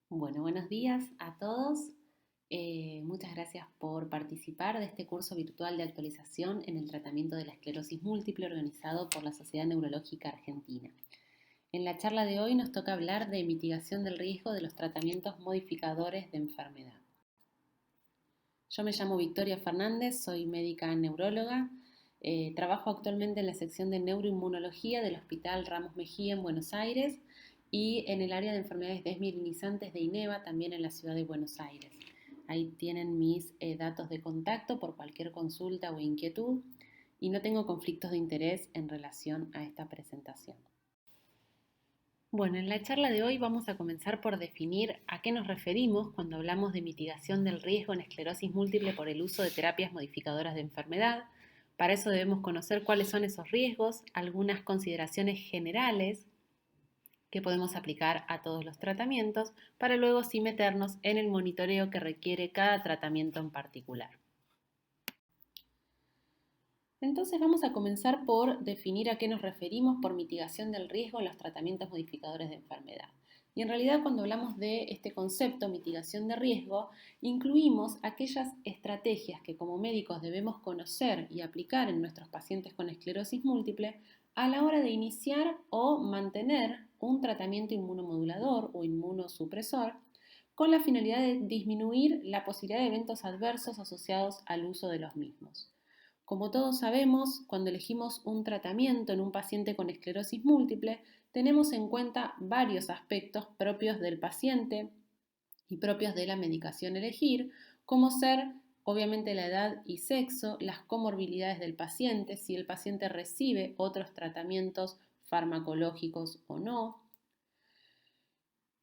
Bueno, buenos días a todos. Muchas gracias por participar de este curso virtual de actualización en el tratamiento de la esclerosis múltiple organizado por la Sociedad Neurológica Argentina. En la charla de hoy nos toca hablar de mitigación del riesgo de los tratamientos modificadores de enfermedad. Yo me llamo Victoria Fernández, soy médica neuróloga. Trabajo actualmente en la sección de neuroinmunología del Hospital Ramos Mejía en Buenos Aires y en el área de enfermedades desmielinizantes de INEVA, también en la ciudad de Buenos Aires. Ahí tienen mis datos de contacto por cualquier consulta o inquietud y no tengo conflictos de interés en relación a esta presentación. Bueno, en la charla de hoy vamos a comenzar por definir a qué nos referimos cuando hablamos de mitigación del riesgo en esclerosis múltiple por el uso de terapias modificadoras de enfermedad. Para eso debemos conocer cuáles son esos riesgos, algunas consideraciones generales que podemos aplicar a todos los tratamientos, para luego sí meternos en el monitoreo que requiere cada tratamiento en particular. Entonces vamos a comenzar por definir a qué nos referimos por mitigación del riesgo en los tratamientos modificadores de enfermedad. Y en realidad cuando hablamos de este concepto, mitigación de riesgo, incluimos aquellas estrategias que como médicos debemos conocer y aplicar en nuestros pacientes con esclerosis múltiple a la hora de iniciar o mantener un tratamiento inmunomodulador o inmunosupresor con la finalidad de disminuir la posibilidad de eventos adversos asociados al uso de los mismos. Como todos sabemos, cuando elegimos un tratamiento en un paciente con esclerosis múltiple, tenemos en cuenta varios aspectos propios del paciente y propios de la medicación a elegir, como ser obviamente la edad y sexo, las comorbilidades del paciente, si el paciente recibe otros tratamientos farmacológicos o no,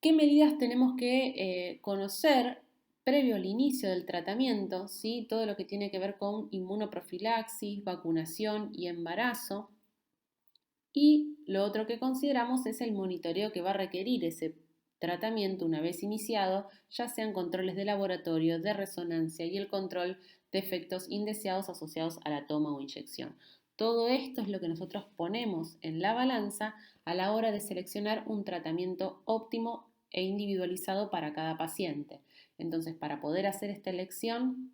qué medidas tenemos que conocer previo al inicio del tratamiento, ¿sí? Todo lo que tiene que ver con inmunoprofilaxis, vacunación y embarazo. Y lo otro que consideramos es el monitoreo que va a requerir ese tratamiento una vez iniciado, ya sean controles de laboratorio, de resonancia y el control de efectos indeseados asociados a la toma o inyección. Todo esto es lo que nosotros ponemos en la balanza a la hora de seleccionar un tratamiento óptimo e individualizado para cada paciente. Entonces, para poder hacer esta elección,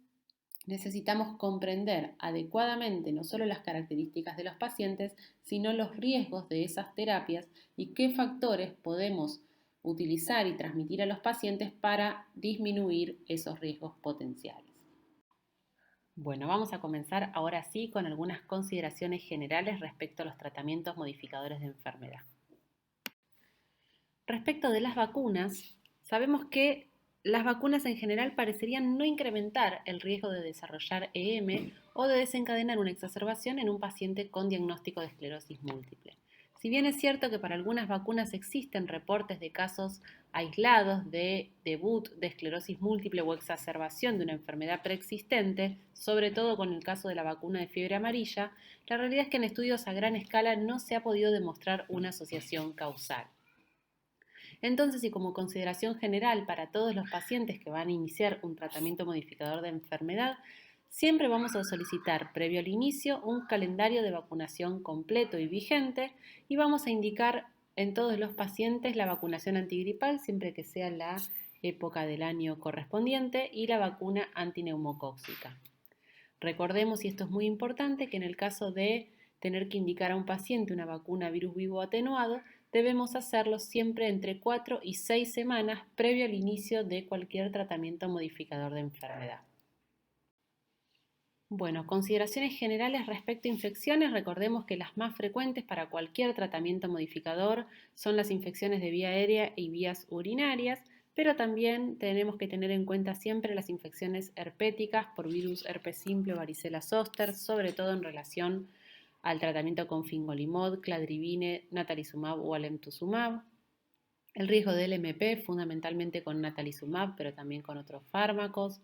necesitamos comprender adecuadamente no solo las características de los pacientes, sino los riesgos de esas terapias y qué factores podemos utilizar y transmitir a los pacientes para disminuir esos riesgos potenciales. Bueno, vamos a comenzar ahora sí con algunas consideraciones generales respecto a los tratamientos modificadores de enfermedad. Respecto de las vacunas, sabemos que las vacunas en general parecerían no incrementar el riesgo de desarrollar EM o de desencadenar una exacerbación en un paciente con diagnóstico de esclerosis múltiple. Si bien es cierto que para algunas vacunas existen reportes de casos aislados de debut de esclerosis múltiple o exacerbación de una enfermedad preexistente, sobre todo con el caso de la vacuna de fiebre amarilla, la realidad es que en estudios a gran escala no se ha podido demostrar una asociación causal. Entonces, y como consideración general para todos los pacientes que van a iniciar un tratamiento modificador de enfermedad, siempre vamos a solicitar previo al inicio un calendario de vacunación completo y vigente y vamos a indicar en todos los pacientes la vacunación antigripal siempre que sea la época del año correspondiente y la vacuna antineumocóxica. Recordemos, y esto es muy importante, que en el caso de tener que indicar a un paciente una vacuna virus vivo atenuado, debemos hacerlo siempre entre 4 y 6 semanas previo al inicio de cualquier tratamiento modificador de enfermedad. Bueno, consideraciones generales respecto a infecciones. Recordemos que las más frecuentes para cualquier tratamiento modificador son las infecciones de vía aérea y vías urinarias, pero también tenemos que tener en cuenta siempre las infecciones herpéticas por virus herpes simple o varicela zoster, sobre todo en relación al tratamiento con fingolimod, cladribine, natalizumab o alemtuzumab. El riesgo del MP, fundamentalmente con natalizumab, pero también con otros fármacos.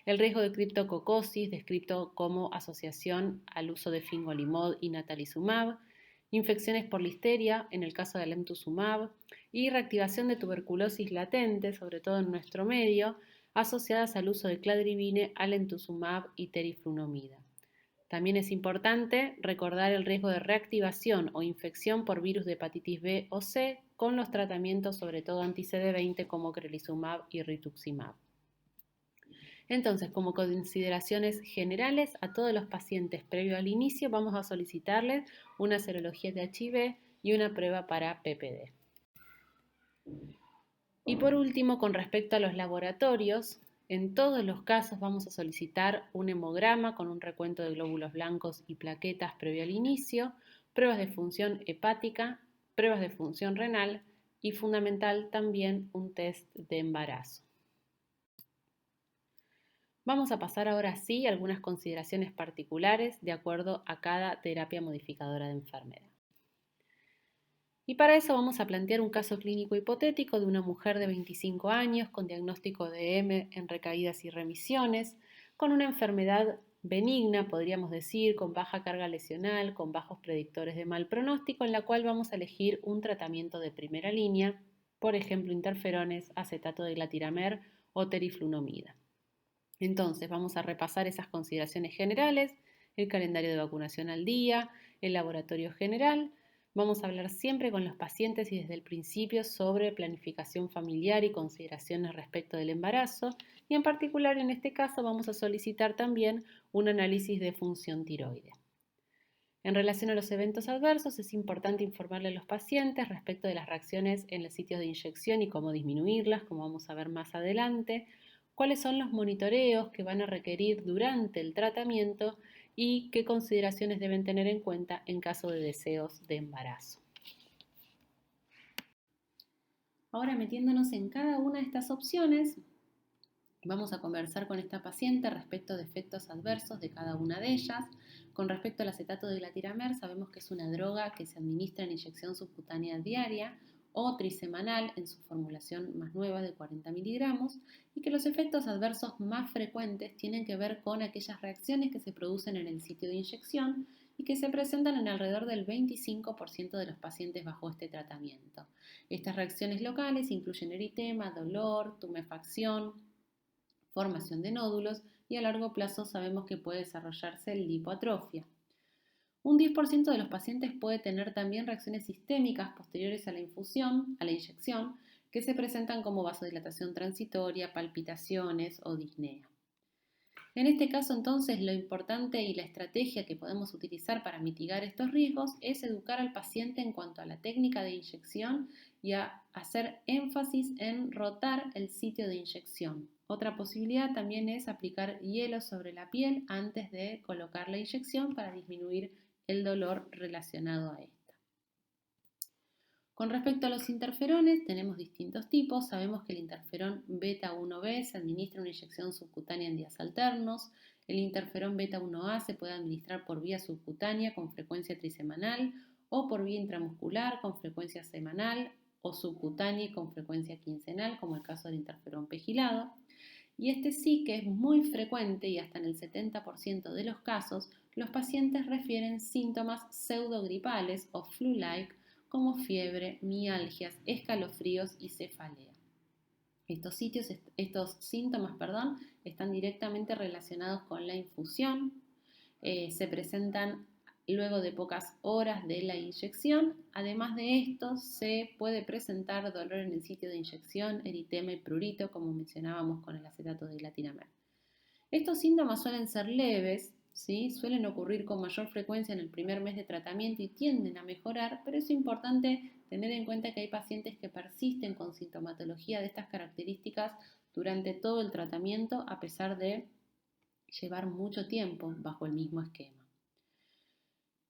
El riesgo de criptococosis, descrito como asociación al uso de fingolimod y natalizumab. Infecciones por listeria, en el caso de alemtuzumab. Y reactivación de tuberculosis latente, sobre todo en nuestro medio, asociadas al uso de cladribine, alemtuzumab y teriflunomida. También es importante recordar el riesgo de reactivación o infección por virus de hepatitis B o C, con los tratamientos sobre todo anti-CD20 como crelisumab y rituximab. Entonces, como consideraciones generales, a todos los pacientes previo al inicio vamos a solicitarles una serología de HIV y una prueba para PPD. Y por último, con respecto a los laboratorios, en todos los casos vamos a solicitar un hemograma con un recuento de glóbulos blancos y plaquetas previo al inicio, pruebas de función hepática, pruebas de función renal y fundamental también un test de embarazo. Vamos a pasar ahora sí a algunas consideraciones particulares de acuerdo a cada terapia modificadora de enfermedad. Y para eso vamos a plantear un caso clínico hipotético de una mujer de 25 años con diagnóstico de M en recaídas y remisiones, con una enfermedad benigna, podríamos decir, con baja carga lesional, con bajos predictores de mal pronóstico, en la cual vamos a elegir un tratamiento de primera línea, por ejemplo, interferones, acetato de glatiramer o teriflunomida. Entonces, vamos a repasar esas consideraciones generales, el calendario de vacunación al día, el laboratorio general. Vamos a hablar siempre con los pacientes y desde el principio sobre planificación familiar y consideraciones respecto del embarazo. Y en particular, en este caso, vamos a solicitar también un análisis de función tiroidea. En relación a los eventos adversos, es importante informarle a los pacientes respecto de las reacciones en los sitios de inyección y cómo disminuirlas, como vamos a ver más adelante, cuáles son los monitoreos que van a requerir durante el tratamiento y qué consideraciones deben tener en cuenta en caso de deseos de embarazo. Ahora, metiéndonos en cada una de estas opciones, vamos a conversar con esta paciente respecto de efectos adversos de cada una de ellas. Con respecto al acetato de glatiramer, sabemos que es una droga que se administra en inyección subcutánea diaria o trisemanal en su formulación más nueva de 40 miligramos y que los efectos adversos más frecuentes tienen que ver con aquellas reacciones que se producen en el sitio de inyección y que se presentan en alrededor del 25% de los pacientes bajo este tratamiento. Estas reacciones locales incluyen eritema, dolor, tumefacción, formación de nódulos y a largo plazo sabemos que puede desarrollarse lipoatrofia. Un 10% de los pacientes puede tener también reacciones sistémicas posteriores a la infusión, a la inyección, que se presentan como vasodilatación transitoria, palpitaciones o disnea. En este caso, entonces, lo importante y la estrategia que podemos utilizar para mitigar estos riesgos es educar al paciente en cuanto a la técnica de inyección y a hacer énfasis en rotar el sitio de inyección. Otra posibilidad también es aplicar hielo sobre la piel antes de colocar la inyección para disminuir el dolor relacionado a esta. Con respecto a los interferones, tenemos distintos tipos. Sabemos que el interferón beta-1b se administra una inyección subcutánea en días alternos. El interferón beta-1a se puede administrar por vía subcutánea con frecuencia trisemanal o por vía intramuscular con frecuencia semanal o subcutánea con frecuencia quincenal, como el caso del interferón pegilado. Y este sí que es muy frecuente y hasta en el 70% de los casos, los pacientes refieren síntomas pseudogripales o flu-like como fiebre, mialgias, escalofríos y cefalea. Estos síntomas, están directamente relacionados con la infusión, se presentan luego de pocas horas de la inyección. Además de esto, se puede presentar dolor en el sitio de inyección, eritema y prurito, como mencionábamos con el acetato de glatiramer. Estos síntomas suelen ser leves, ¿sí? Suelen ocurrir con mayor frecuencia en el primer mes de tratamiento y tienden a mejorar, pero es importante tener en cuenta que hay pacientes que persisten con sintomatología de estas características durante todo el tratamiento a pesar de llevar mucho tiempo bajo el mismo esquema.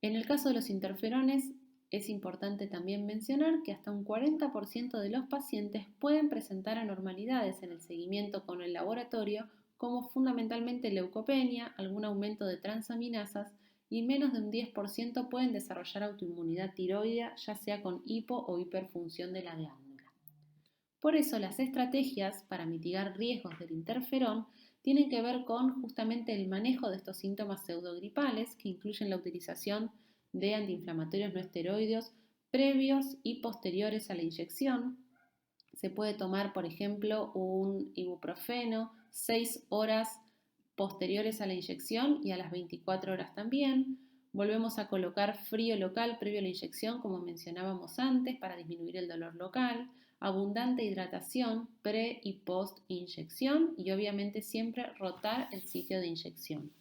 En el caso de los interferones, es importante también mencionar que hasta un 40% de los pacientes pueden presentar anormalidades en el seguimiento con el laboratorio, como fundamentalmente leucopenia, algún aumento de transaminasas y menos de un 10% pueden desarrollar autoinmunidad tiroidea, ya sea con hipo o hiperfunción de la glándula. Por eso las estrategias para mitigar riesgos del interferón tienen que ver con justamente el manejo de estos síntomas pseudogripales que incluyen la utilización de antiinflamatorios no esteroideos previos y posteriores a la inyección. Se puede tomar, por ejemplo, un ibuprofeno 6 horas posteriores a la inyección y a las 24 horas también. Volvemos a colocar frío local previo a la inyección, como mencionábamos antes, para disminuir el dolor local, abundante hidratación pre y post inyección y obviamente siempre rotar el sitio de inyección.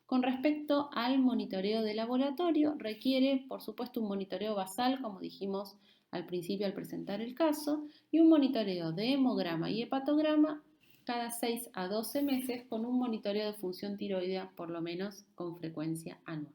Con respecto al monitoreo de laboratorio, requiere por supuesto un monitoreo basal, como dijimos al principio al presentar el caso, y un monitoreo de hemograma y hepatograma cada 6 a 12 meses con un monitoreo de función tiroidea por lo menos con frecuencia anual.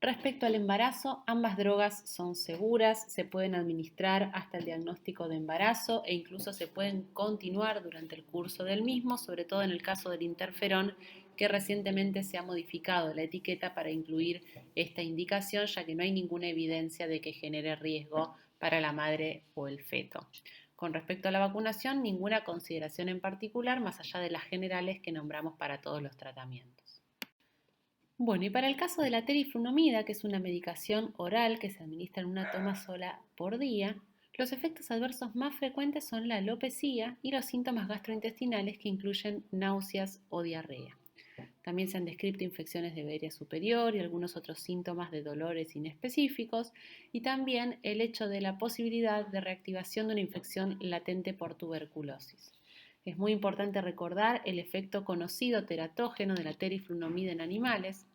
Respecto al embarazo, ambas drogas son seguras, se pueden administrar hasta el diagnóstico de embarazo e incluso se pueden continuar durante el curso del mismo, sobre todo en el caso del interferón, que recientemente se ha modificado la etiqueta para incluir esta indicación, ya que no hay ninguna evidencia de que genere riesgo para la madre o el feto. Con respecto a la vacunación, ninguna consideración en particular, más allá de las generales que nombramos para todos los tratamientos. Bueno, y para el caso de la teriflunomida, que es una medicación oral que se administra en una toma sola por día, los efectos adversos más frecuentes son la alopecia y los síntomas gastrointestinales que incluyen náuseas o diarrea. También se han descrito infecciones de veria superior y algunos otros síntomas de dolores inespecíficos y también el hecho de la posibilidad de reactivación de una infección latente por tuberculosis. Es muy importante recordar el efecto conocido teratógeno de la teriflunomida en animales,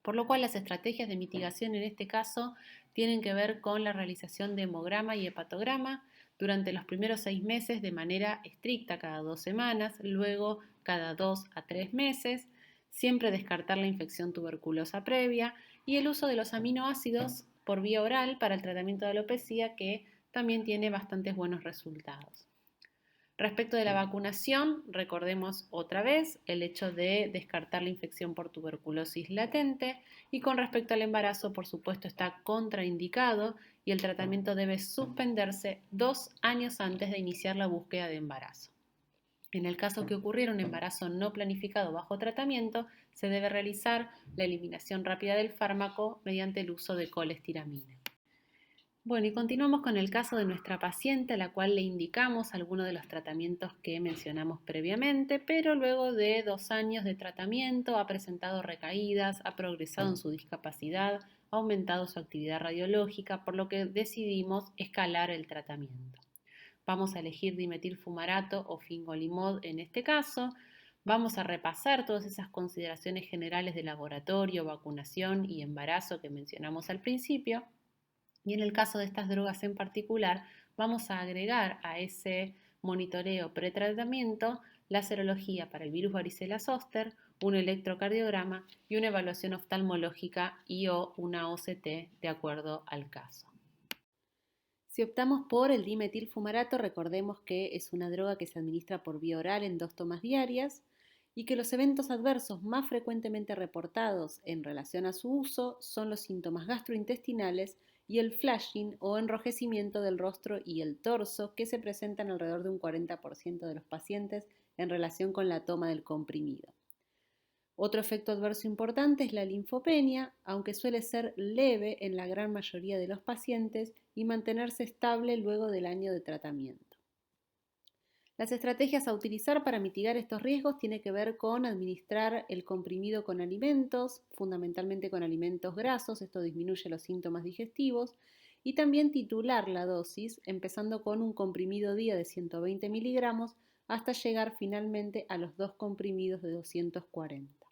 por lo cual las estrategias de mitigación en este caso tienen que ver con la realización de hemograma y hepatograma durante los primeros 6 meses de manera estricta cada 2 semanas, luego cada 2 a 3 meses, siempre descartar la infección tuberculosa previa y el uso de los aminoácidos por vía oral para el tratamiento de alopecia que también tiene bastantes buenos resultados. Respecto de la vacunación, recordemos otra vez el hecho de descartar la infección por tuberculosis latente y con respecto al embarazo, por supuesto, está contraindicado y el tratamiento debe suspenderse 2 años antes de iniciar la búsqueda de embarazo. En el caso que ocurriera un embarazo no planificado bajo tratamiento, se debe realizar la eliminación rápida del fármaco mediante el uso de colestiramina. Bueno, y continuamos con el caso de nuestra paciente, a la cual le indicamos algunos de los tratamientos que mencionamos previamente, pero luego de 2 años de tratamiento ha presentado recaídas, ha progresado en su discapacidad, ha aumentado su actividad radiológica, por lo que decidimos escalar el tratamiento. Vamos a elegir dimetilfumarato o fingolimod en este caso. Vamos a repasar todas esas consideraciones generales de laboratorio, vacunación y embarazo que mencionamos al principio. Y en el caso de estas drogas en particular, vamos a agregar a ese monitoreo pretratamiento la serología para el virus varicela zoster, un electrocardiograma y una evaluación oftalmológica y o una OCT de acuerdo al caso. Si optamos por el dimetilfumarato, recordemos que es una droga que se administra por vía oral en 2 tomas diarias y que los eventos adversos más frecuentemente reportados en relación a su uso son los síntomas gastrointestinales y el flashing o enrojecimiento del rostro y el torso que se presentan alrededor de un 40% de los pacientes en relación con la toma del comprimido. Otro efecto adverso importante es la linfopenia, aunque suele ser leve en la gran mayoría de los pacientes y mantenerse estable luego del año de tratamiento. Las estrategias a utilizar para mitigar estos riesgos tienen que ver con administrar el comprimido con alimentos, fundamentalmente con alimentos grasos, esto disminuye los síntomas digestivos, y también titular la dosis, empezando con un comprimido día de 120 miligramos hasta llegar finalmente a los 2 comprimidos de 240.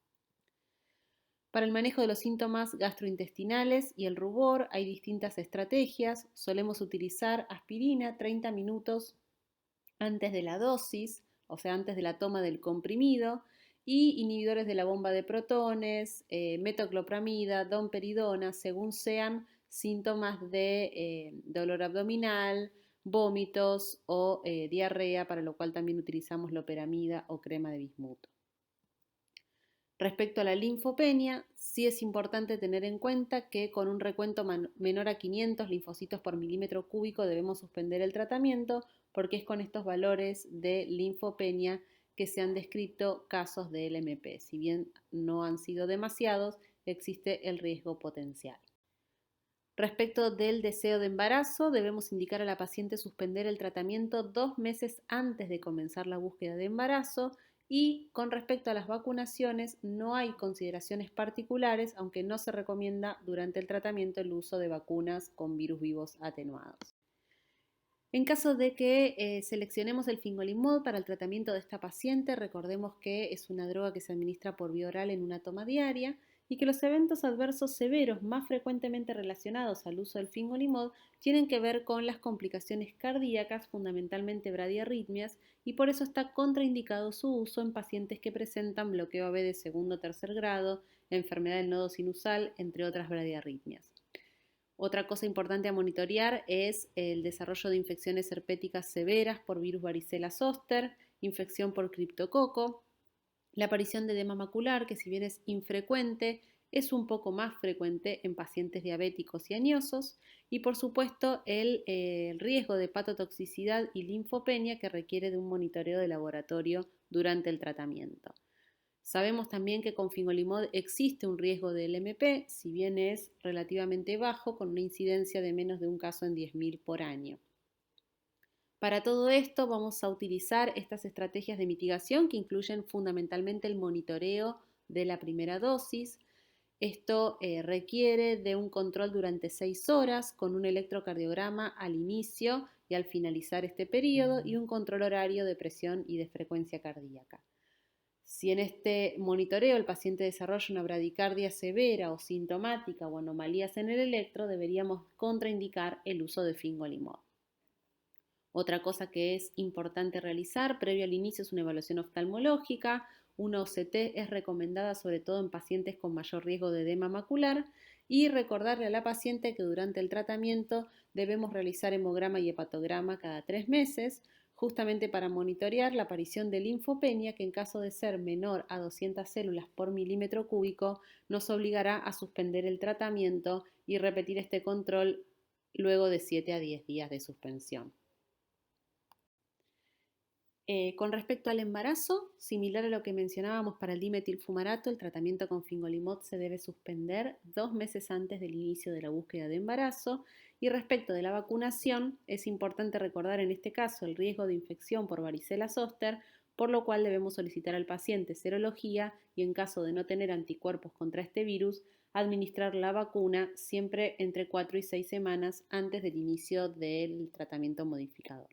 Para el manejo de los síntomas gastrointestinales y el rubor hay distintas estrategias. Solemos utilizar aspirina 30 minutos antes de la dosis, o sea, antes de la toma del comprimido, y inhibidores de la bomba de protones, metoclopramida, domperidona, según sean síntomas de dolor abdominal, vómitos o diarrea, para lo cual también utilizamos loperamida o crema de bismuto. Respecto a la linfopenia, sí es importante tener en cuenta que con un recuento menor a 500 linfocitos por milímetro cúbico debemos suspender el tratamiento porque es con estos valores de linfopenia que se han descrito casos de LMP. Si bien no han sido demasiados, existe el riesgo potencial. Respecto del deseo de embarazo, debemos indicar a la paciente suspender el tratamiento 2 meses antes de comenzar la búsqueda de embarazo Y con respecto a las vacunaciones, no hay consideraciones particulares, aunque no se recomienda durante el tratamiento el uso de vacunas con virus vivos atenuados. En caso de que seleccionemos el fingolimod para el tratamiento de esta paciente, recordemos que es una droga que se administra por vía oral en una toma diaria y que los eventos adversos severos más frecuentemente relacionados al uso del fingolimod tienen que ver con las complicaciones cardíacas, fundamentalmente bradiarritmias, y por eso está contraindicado su uso en pacientes que presentan bloqueo AB de segundo o tercer grado, enfermedad del nodo sinusal, entre otras bradiarritmias. Otra cosa importante a monitorear es el desarrollo de infecciones herpéticas severas por virus varicela zoster, infección por criptococo, la aparición de edema macular, que si bien es infrecuente, es un poco más frecuente en pacientes diabéticos y añosos, y por supuesto el riesgo de hepatotoxicidad y linfopenia que requiere de un monitoreo de laboratorio durante el tratamiento. Sabemos también que con fingolimod existe un riesgo del LMP, si bien es relativamente bajo, con una incidencia de menos de un caso en 10.000 por año. Para todo esto vamos a utilizar estas estrategias de mitigación que incluyen fundamentalmente el monitoreo de la primera dosis. Esto requiere de un control durante 6 horas con un electrocardiograma al inicio y al finalizar este periodo y un control horario de presión y de frecuencia cardíaca. Si en este monitoreo el paciente desarrolla una bradicardia severa o sintomática o anomalías en el electro, deberíamos contraindicar el uso de fingolimod. Otra cosa que es importante realizar previo al inicio es una evaluación oftalmológica. Una OCT es recomendada sobre todo en pacientes con mayor riesgo de edema macular y recordarle a la paciente que durante el tratamiento debemos realizar hemograma y hepatograma cada 3 meses, justamente para monitorear la aparición de linfopenia que en caso de ser menor a 200 células por milímetro cúbico nos obligará a suspender el tratamiento y repetir este control luego de 7 a 10 días de suspensión. Con respecto al embarazo, similar a lo que mencionábamos para el dimetilfumarato, el tratamiento con fingolimod se debe suspender 2 meses antes del inicio de la búsqueda de embarazo. Y respecto de la vacunación, es importante recordar en este caso el riesgo de infección por varicela zoster, por lo cual debemos solicitar al paciente serología y en caso de no tener anticuerpos contra este virus, administrar la vacuna siempre entre 4 y 6 semanas antes del inicio del tratamiento modificador.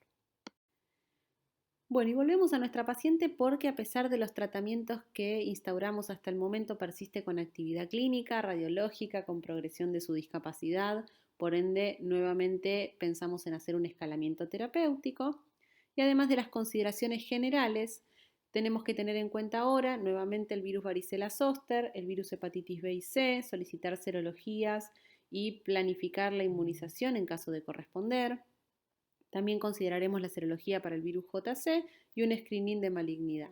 Bueno, y volvemos a nuestra paciente porque a pesar de los tratamientos que instauramos hasta el momento persiste con actividad clínica, radiológica, con progresión de su discapacidad, por ende nuevamente pensamos en hacer un escalamiento terapéutico y además de las consideraciones generales tenemos que tener en cuenta ahora nuevamente el virus varicela zoster, el virus hepatitis B y C, solicitar serologías y planificar la inmunización en caso de corresponder. También consideraremos la serología para el virus JC y un screening de malignidad.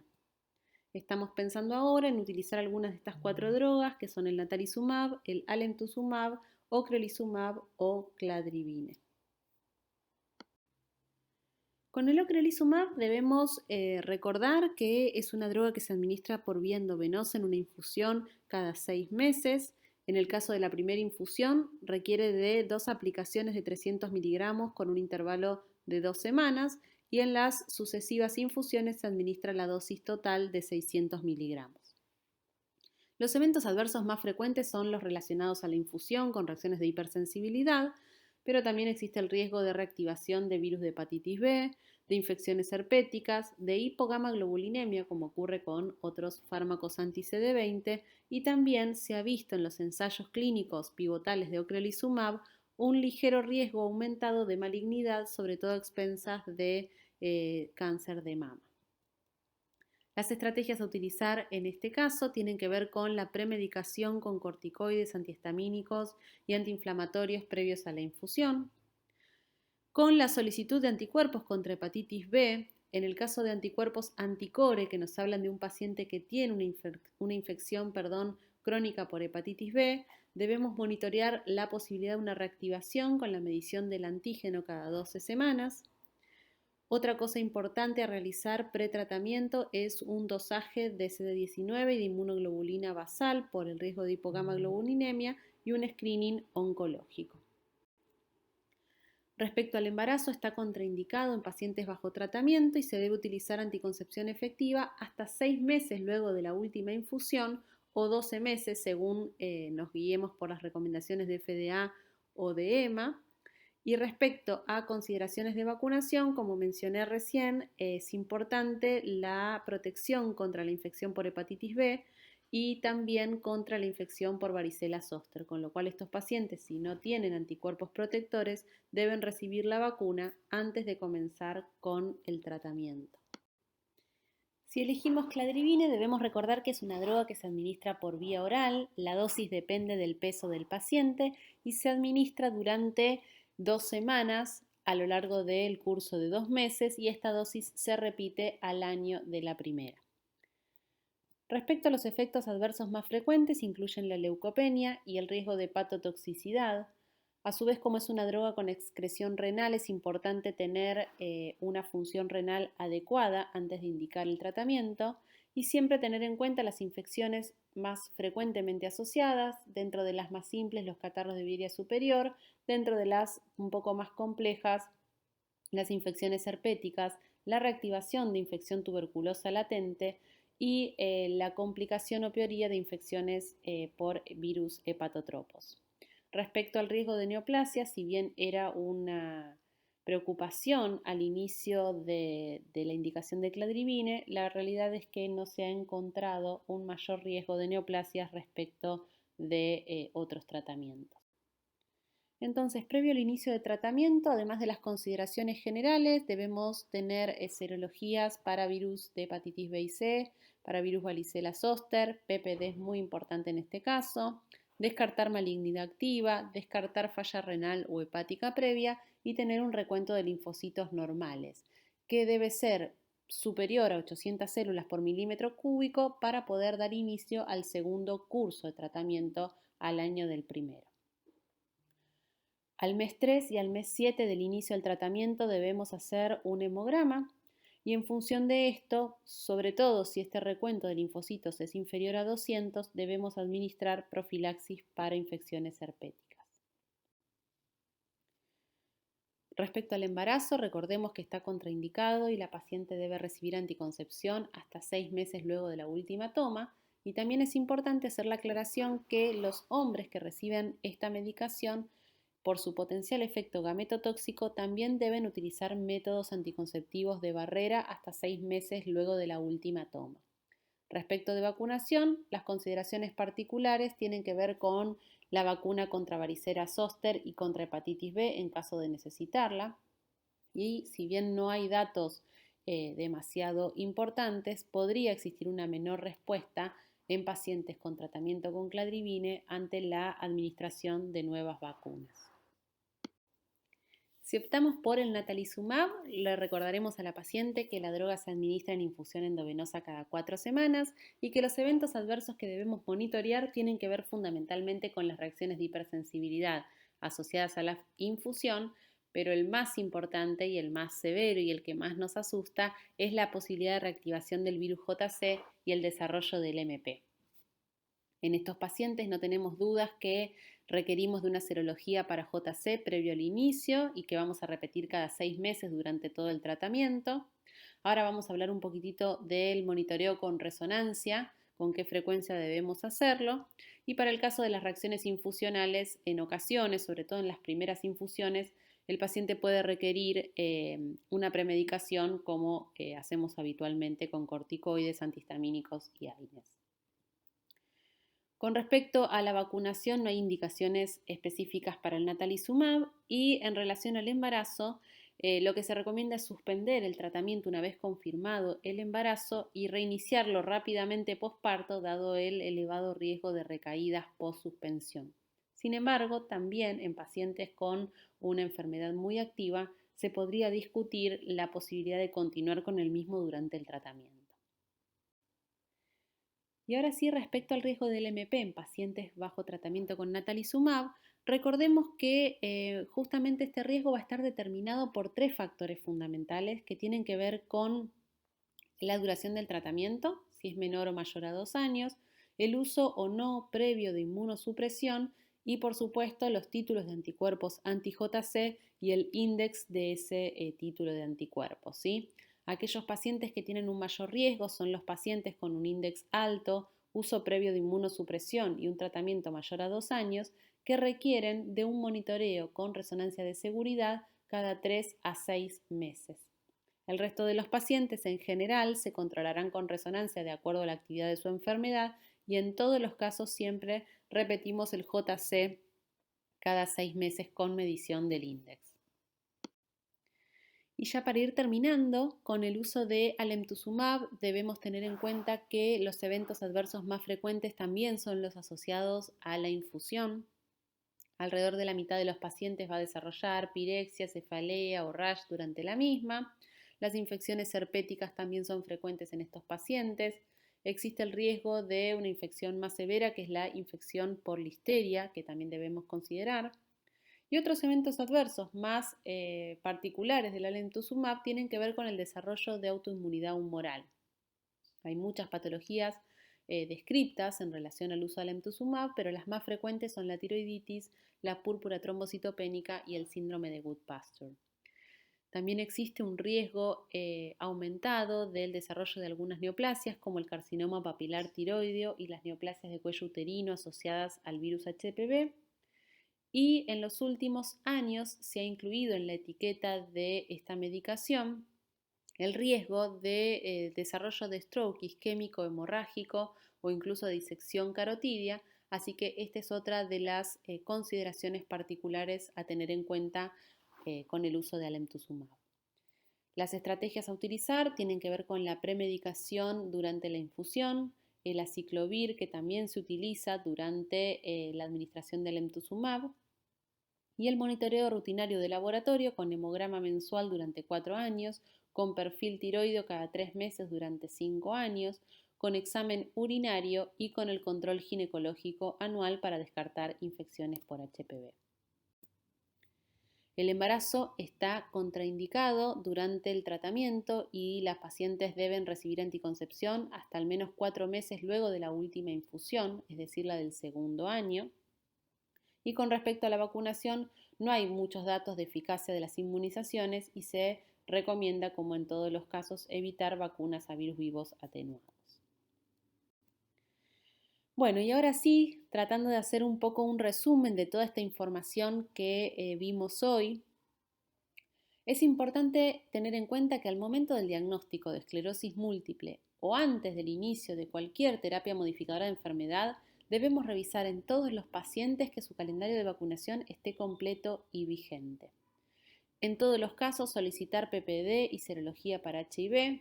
Estamos pensando ahora en utilizar algunas de estas 4 drogas que son el natalizumab, el alemtuzumab, ocrelizumab o cladribine. Con el ocrelizumab debemos recordar que es una droga que se administra por vía endovenosa en una infusión cada 6 meses. En el caso de la primera infusión requiere de 2 aplicaciones de 300 miligramos con un intervalo de 2 semanas y en las sucesivas infusiones se administra la dosis total de 600 miligramos. Los eventos adversos más frecuentes son los relacionados a la infusión con reacciones de hipersensibilidad, pero también existe el riesgo de reactivación de virus de hepatitis B, de infecciones herpéticas, de hipogamaglobulinemia, como ocurre con otros fármacos anti-CD20, y también se ha visto en los ensayos clínicos pivotales de ocrelizumab un ligero riesgo aumentado de malignidad, sobre todo a expensas de cáncer de mama. Las estrategias a utilizar en este caso tienen que ver con la premedicación con corticoides, antihistamínicos y antiinflamatorios previos a la infusión, con la solicitud de anticuerpos contra hepatitis B. En el caso de anticuerpos anticore, que nos hablan de un paciente que tiene una infección crónica por hepatitis B, debemos monitorear la posibilidad de una reactivación con la medición del antígeno cada 12 semanas. Otra cosa importante a realizar pretratamiento es un dosaje de CD19 y de inmunoglobulina basal por el riesgo de hipogamaglobulinemia y un screening oncológico. Respecto al embarazo, está contraindicado en pacientes bajo tratamiento y se debe utilizar anticoncepción efectiva hasta 6 meses luego de la última infusión o 12 meses según nos guiemos por las recomendaciones de FDA o de EMA. Y respecto a consideraciones de vacunación, como mencioné recién, es importante la protección contra la infección por hepatitis B y también contra la infección por varicela zóster, con lo cual estos pacientes, si no tienen anticuerpos protectores, deben recibir la vacuna antes de comenzar con el tratamiento. Si elegimos cladribine, debemos recordar que es una droga que se administra por vía oral, la dosis depende del peso del paciente y se administra durante 2 semanas a lo largo del curso de 2 meses y esta dosis se repite al año de la primera. Respecto a los efectos adversos más frecuentes, incluyen la leucopenia y el riesgo de hepatotoxicidad. A su vez, como es una droga con excreción renal, es importante tener una función renal adecuada antes de indicar el tratamiento y siempre tener en cuenta las infecciones más frecuentemente asociadas, dentro de las más simples, los catarros de viria superior, dentro de las un poco más complejas, las infecciones herpéticas, la reactivación de infección tuberculosa latente y la complicación o pioría de infecciones por virus hepatotropos. Respecto al riesgo de neoplasia, si bien era una preocupación al inicio de la indicación de cladribine, la realidad es que no se ha encontrado un mayor riesgo de neoplasias respecto de otros tratamientos. Entonces, previo al inicio de tratamiento, además de las consideraciones generales, debemos tener serologías para virus de hepatitis B y C, para virus varicela zóster, PPD es muy importante en este caso, descartar malignidad activa, descartar falla renal o hepática previa y tener un recuento de linfocitos normales, que debe ser superior a 800 células por milímetro cúbico para poder dar inicio al segundo curso de tratamiento al año del primero. Al mes 3 y al mes 7 del inicio del tratamiento debemos hacer un hemograma y en función de esto, sobre todo si este recuento de linfocitos es inferior a 200, debemos administrar profilaxis para infecciones herpéticas. Respecto al embarazo, recordemos que está contraindicado y la paciente debe recibir anticoncepción hasta 6 meses luego de la última toma. Y también es importante hacer la aclaración que los hombres que reciben esta medicación por su potencial efecto gametotóxico, también deben utilizar métodos anticonceptivos de barrera hasta 6 meses luego de la última toma. Respecto de vacunación, las consideraciones particulares tienen que ver con la vacuna contra varicela zóster y contra hepatitis B en caso de necesitarla. Y si bien no hay datos demasiado importantes, podría existir una menor respuesta en pacientes con tratamiento con cladribine ante la administración de nuevas vacunas. Si optamos por el natalizumab, le recordaremos a la paciente que la droga se administra en infusión endovenosa cada 4 semanas y que los eventos adversos que debemos monitorear tienen que ver fundamentalmente con las reacciones de hipersensibilidad asociadas a la infusión, pero el más importante y el más severo y el que más nos asusta es la posibilidad de reactivación del virus JC y el desarrollo del MP. En estos pacientes no tenemos dudas que requerimos de una serología para JC previo al inicio y que vamos a repetir cada 6 meses durante todo el tratamiento. Ahora vamos a hablar un poquitito del monitoreo con resonancia, con qué frecuencia debemos hacerlo. Y para el caso de las reacciones infusionales, en ocasiones, sobre todo en las primeras infusiones, el paciente puede requerir una premedicación como hacemos habitualmente con corticoides, antihistamínicos y AINES. Con respecto a la vacunación, no hay indicaciones específicas para el natalizumab y en relación al embarazo, lo que se recomienda es suspender el tratamiento una vez confirmado el embarazo y reiniciarlo rápidamente posparto, dado el elevado riesgo de recaídas post-suspensión. Sin embargo, también en pacientes con una enfermedad muy activa, se podría discutir la posibilidad de continuar con el mismo durante el tratamiento. Y ahora sí, respecto al riesgo del MP en pacientes bajo tratamiento con natalizumab, recordemos que justamente este riesgo va a estar determinado por 3 factores fundamentales que tienen que ver con la duración del tratamiento, si es menor o mayor a 2 años, el uso o no previo de inmunosupresión y por supuesto los títulos de anticuerpos anti-JC y el índice de ese título de anticuerpos, ¿sí? Aquellos pacientes que tienen un mayor riesgo son los pacientes con un índice alto, uso previo de inmunosupresión y un tratamiento mayor a 2 años que requieren de un monitoreo con resonancia de seguridad cada 3 a 6 meses. El resto de los pacientes en general se controlarán con resonancia de acuerdo a la actividad de su enfermedad y en todos los casos siempre repetimos el JC cada 6 meses con medición del índice. Y ya para ir terminando, con el uso de alemtuzumab debemos tener en cuenta que los eventos adversos más frecuentes también son los asociados a la infusión. Alrededor de la mitad de los pacientes va a desarrollar pirexia, cefalea o rash durante la misma. Las infecciones herpéticas también son frecuentes en estos pacientes. Existe el riesgo de una infección más severa, que es la infección por listeria, que también debemos considerar. Y otros eventos adversos más particulares del alemtuzumab tienen que ver con el desarrollo de autoinmunidad humoral. Hay muchas patologías descritas en relación al uso de alemtuzumab, pero las más frecuentes son la tiroiditis, la púrpura trombocitopénica y el síndrome de Goodpasture. También existe un riesgo aumentado del desarrollo de algunas neoplasias, como el carcinoma papilar tiroideo y las neoplasias de cuello uterino asociadas al virus HPV. Y en los últimos años se ha incluido en la etiqueta de esta medicación el riesgo de desarrollo de stroke isquémico hemorrágico o incluso disección carotidia, así que esta es otra de las consideraciones particulares a tener en cuenta con el uso de alemtuzumab. Las estrategias a utilizar tienen que ver con la premedicación durante la infusión, el aciclovir, que también se utiliza durante la administración del alemtuzumab, y el monitoreo rutinario de laboratorio con hemograma mensual durante 4 años, con perfil tiroideo cada 3 meses durante 5 años, con examen urinario y con el control ginecológico anual para descartar infecciones por HPV. El embarazo está contraindicado durante el tratamiento y las pacientes deben recibir anticoncepción hasta al menos 4 meses luego de la última infusión, es decir, la del segundo año. Y con respecto a la vacunación, no hay muchos datos de eficacia de las inmunizaciones y se recomienda, como en todos los casos, evitar vacunas a virus vivos atenuados. Bueno, y ahora sí, tratando de hacer un poco un resumen de toda esta información que vimos hoy, es importante tener en cuenta que al momento del diagnóstico de esclerosis múltiple o antes del inicio de cualquier terapia modificadora de enfermedad, debemos revisar en todos los pacientes que su calendario de vacunación esté completo y vigente. En todos los casos, solicitar PPD y serología para HIV.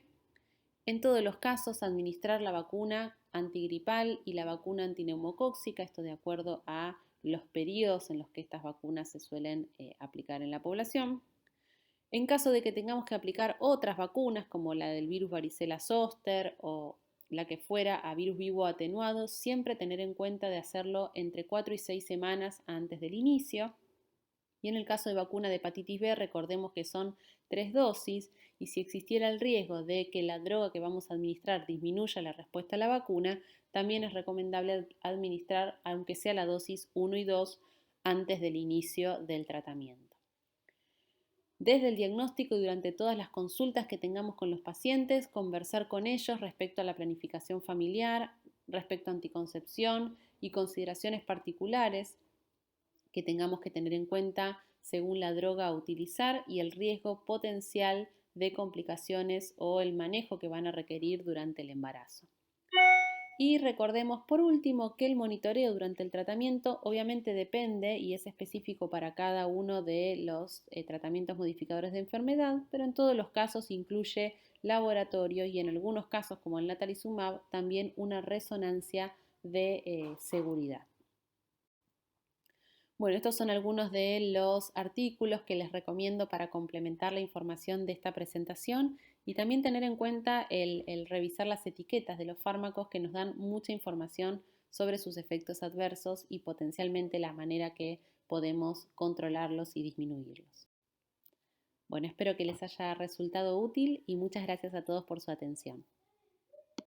En todos los casos, administrar la vacuna antigripal y la vacuna antineumocóxica, esto de acuerdo a los periodos en los que estas vacunas se suelen aplicar en la población. En caso de que tengamos que aplicar otras vacunas, como la del virus varicela zoster o la que fuera a virus vivo atenuado, siempre tener en cuenta de hacerlo entre 4 y 6 semanas antes del inicio. Y en el caso de vacuna de hepatitis B, recordemos que son 3 dosis y si existiera el riesgo de que la droga que vamos a administrar disminuya la respuesta a la vacuna, también es recomendable administrar, aunque sea la dosis 1 y 2, antes del inicio del tratamiento. Desde el diagnóstico y durante todas las consultas que tengamos con los pacientes, conversar con ellos respecto a la planificación familiar, respecto a anticoncepción y consideraciones particulares que tengamos que tener en cuenta según la droga a utilizar y el riesgo potencial de complicaciones o el manejo que van a requerir durante el embarazo. Y recordemos por último que el monitoreo durante el tratamiento obviamente depende y es específico para cada uno de los tratamientos modificadores de enfermedad, pero en todos los casos incluye laboratorio y en algunos casos como el natalizumab también una resonancia de seguridad. Bueno, estos son algunos de los artículos que les recomiendo para complementar la información de esta presentación y también tener en cuenta el revisar las etiquetas de los fármacos que nos dan mucha información sobre sus efectos adversos y potencialmente la manera que podemos controlarlos y disminuirlos. Bueno, espero que les haya resultado útil y muchas gracias a todos por su atención.